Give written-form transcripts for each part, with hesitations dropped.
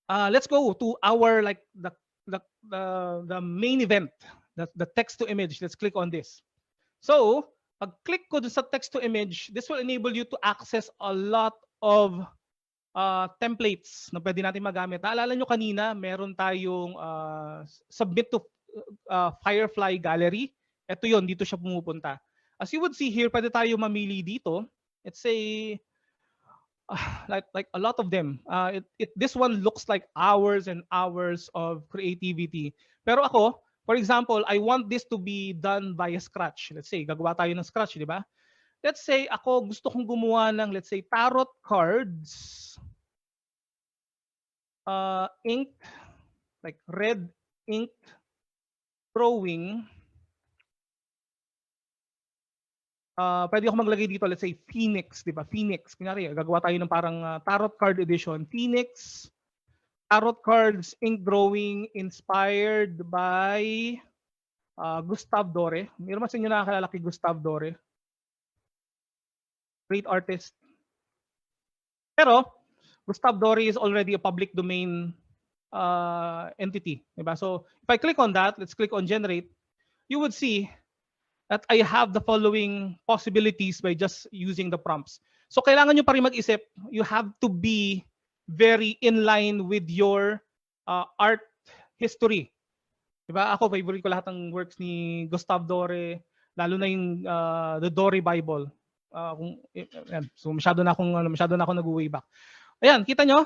let's go to our like the, the main event, the text to image. Let's click on this. So, pag-click ko dun sa text to image, this will enable you to access a lot of templates na pwede natin magamit. Naalala nyo kanina, meron tayong submit to Firefly Gallery. Ito yon, dito siya pumupunta. As you would see here, pwede tayo mamili dito. Let's say, like a lot of them. This one looks like hours and hours of creativity. Pero ako, for example, I want this to be done via Scratch. Let's say, gagawa tayo ng Scratch, di ba? Let's say, ako gusto kong gumawa ng, let's say, tarot cards, ink, like red ink drawing. Pwede ako maglagay dito, let's say, Phoenix, di ba? Phoenix. Kunyari, gagawa tayo ng parang tarot card edition. Phoenix, tarot cards, ink drawing, inspired by Gustave Dore. Meron mas inyo nakakalala kay Gustave Dore. Great artist. Pero, Gustave Dore is already a public domain entity. Diba? So, if I click on that, let's click on generate, you would see that I have the following possibilities by just using the prompts. So, kailangan nyo pa rin mag-isip, you have to be very in line with your art history. Diba? Ako, favorite ko lahat ng works ni Gustave Dore, lalo na yung The Dore Bible. So, masyado na akong nag-way back. Ayan, kita nyo?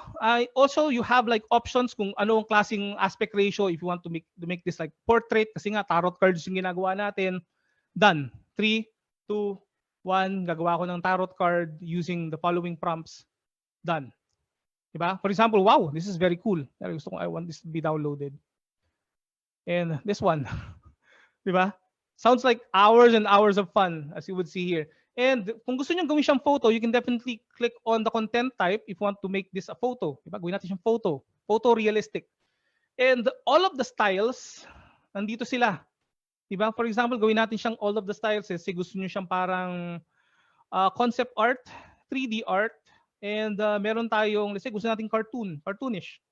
Also, you have like options kung anong klaseng aspect ratio if you want to make this like portrait. Kasi nga, tarot cards yung ginagawa natin. Done. 3, 2, 1. Gagawa ko ng tarot card using the following prompts. Done. Diba? For example, wow, this is very cool. I want this to be downloaded. And this one. Diba? Sounds like hours and hours of fun, as you would see here. And kung gusto nyo gawin siyang photo, you can definitely click on the content type if you want to make this a photo. Diba? Gawin natin siyang photo. Photorealistic. And all of the styles, nandito sila. Diba? For example, gawin natin siyang all of the styles. Kasi gusto nyo siyang parang concept art, 3D art, and meron tayong, let's say, gusto natin cartoonish.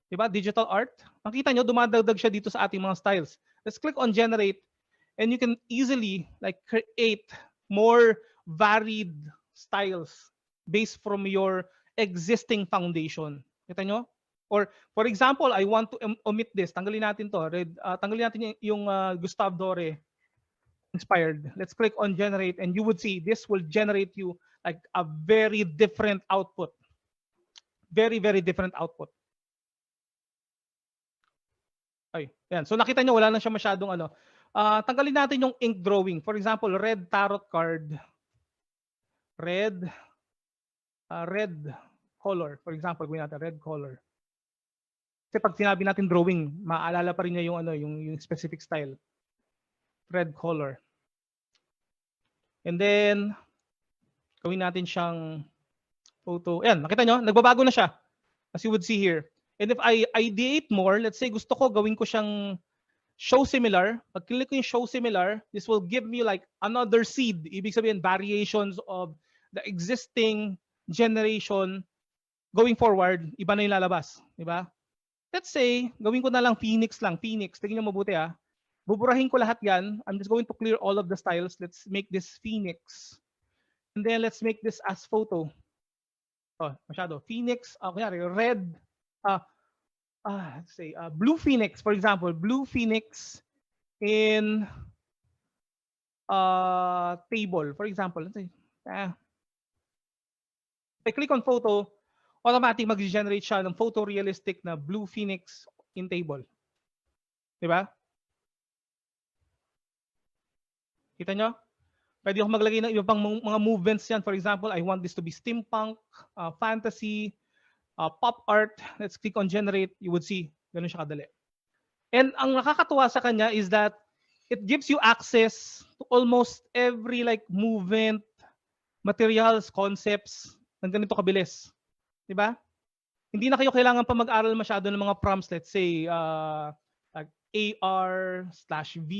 Diba? Digital art. Makita nyo, dumadagdag siya dito sa ating mga styles. Let's click on generate, and you can easily like create more varied styles based from your existing foundation. Kita nyo? Or, for example, I want to omit this. Tanggalin natin to. Tanggalin natin yung Gustave Dore inspired. Let's click on generate, and you would see this will generate you like a very different output. Very, very different output. Ay, yan. So nakita nyo, wala na siya masyadong ano. Tanggalin natin yung ink drawing. For example, red tarot card. Red color. For example, gawin natin red color. Kasi pag sinabi natin drawing, maalala pa rin niya yung yung specific style. Red color. And then gawin natin siyang photo. Ayan, nakita nyo, nagbabago na siya. As you would see here. And if I ideate more, let's say gusto ko gawin ko siyang show similar. Pag click ko yung show similar, this will give me like another seed. Ibig sabihin, variations of the existing generation going forward, iba na yung lalabas. Diba? Let's say, gawin ko na lang Phoenix lang. Phoenix, tingnan nyo mabuti ah. Buburahin ko lahat yan. I'm just going to clear all of the styles. Let's make this Phoenix. And then let's make this as photo. Oh, masyado. Phoenix, kunyari, red, let's say, blue Phoenix, for example. Blue Phoenix in table, for example. Let's say, if I click on photo, automatic mag-generate siya ng photorealistic na blue Phoenix in table. Diba? Kita nyo? Pwede ako maglagay ng iba pang mga movements yan. For example, I want this to be steampunk, fantasy, pop art. Let's click on generate. You would see, ganun siya kadali. And ang nakakatuwa sa kanya is that it gives you access to almost every like movement, materials, concepts, ng ganito kabilis. Diba? Hindi na kayo kailangan pa mag-aral masyado ng mga prompts, let's say, like AR/V,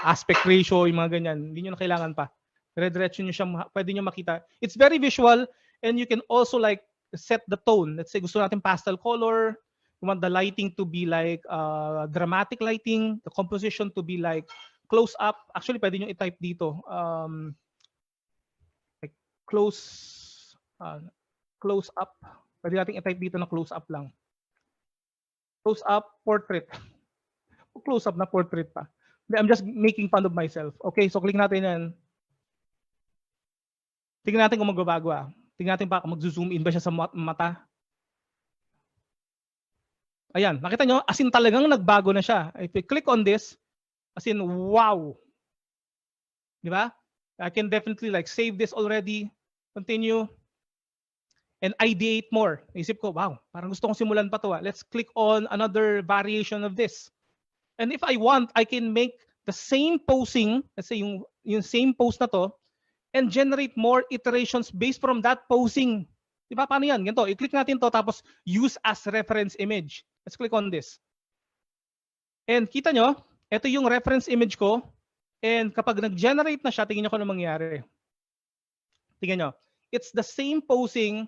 aspect ratio, yung mga ganyan. Hindi nyo na kailangan pa. Dire-diretso nyo siya, pwede nyo makita. It's very visual, and you can also like set the tone. Let's say gusto natin pastel color. We want the lighting to be like dramatic lighting. The composition to be like close up. Actually, pwede nyo i-type dito. Like close up. Pwede natin i-type dito na close up lang. Close up portrait. Close up na portrait pa. I'm just making fun of myself. Okay, so click natin yan. Tingnan natin kung magbabago ah. Tingnan natin pa kung mag-zoom in ba siya sa mata. Ayan, nakita nyo, as in talagang nagbago na siya. If you click on this, as in, wow. Di ba? I can definitely like save this already. Continue. And ideate more. Isip ko, wow, parang gusto kong simulan pa to ah. Let's click on another variation of this. And if I want, I can make the same posing, let's say yung same pose na to, and generate more iterations based from that posing. Di ba? Paano yan? Ganito, i-click natin to, tapos use as reference image. Let's click on this. And kita nyo, ito yung reference image ko. And kapag nag-generate na siya, tingnan nyo kung ano mangyayari. Tingnan nyo. It's the same posing,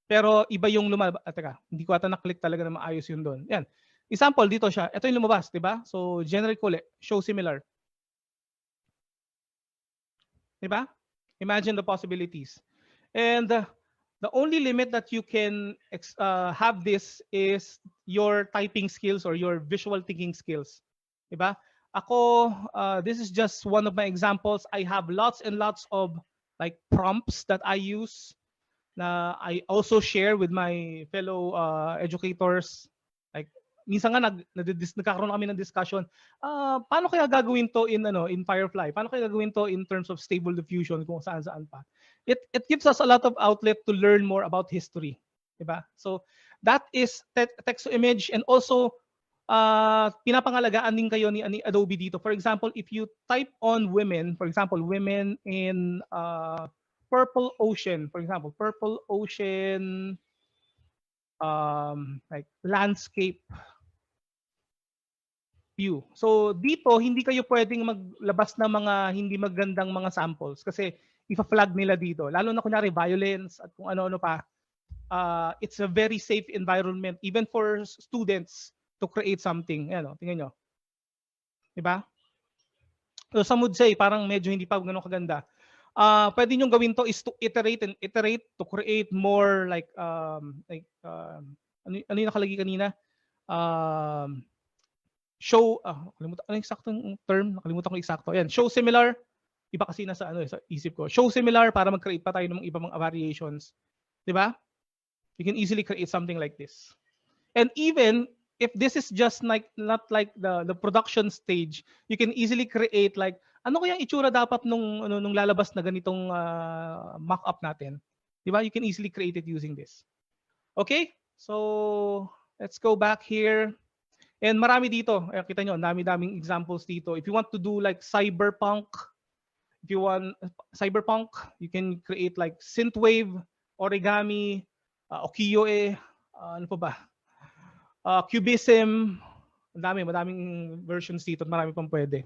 pero iba yung lumabas. Teka, hindi ko ata na-click talaga na maayos yun doon. Yan. Example, dito siya. Ito yung lumabas, di ba? So, generate ko ulit. Show similar. Di ba? Imagine the possibilities. And the only limit that you can have this is your typing skills or your visual thinking skills. Di ba? Ako, this is just one of my examples. I have lots and lots of like prompts that I use na I also share with my fellow educators. Like, minsan nga nagkakaroon kami ng discussion. Paano kaya gagawin to in Firefly? Paano kaya gagawin to in terms of Stable Diffusion kung saan-saan pa? It gives us a lot of outlet to learn more about history, diba? So that is text to image, and also pinapangalagaan din kayo ni Adobe dito. For example, if you type on women, for example, women in Purple Ocean, for example, Purple Ocean like landscape view. So dito hindi kayo pwedeng maglabas ng mga hindi magandang mga samples kasi ifa-flag nila dito. Lalo na kunyari violence at kung ano-ano pa. It's a very safe environment even for students to create something. Ayan, tingnan nyo. Diba? So some would say parang medyo hindi pa gano'ng kaganda. Pwede nyo gawin to is to iterate and iterate to create more like ano yung nakalagay kanina? Show, nakalimutan ano yung eksaktong term? Nakalimutan ko eksakto. Ayan, show similar. Iba kasi nasa sa isip ko. Show similar para mag-create pa tayo ng iba mga variations. 'Di ba? You can easily create something like this. And even if this is just like not like the production stage, you can easily create like ano kaya itsura dapat nung lalabas na ganitong mock-up natin. 'Di ba? You can easily create it using this. Okay? So, let's go back here. And marami dito. Kita nyo, dami-daming examples dito. If you want to do like cyberpunk, you can create like synthwave, origami, ukiyo-e, ano pa ba? Cubism, madaming versions dito at marami pang pwede.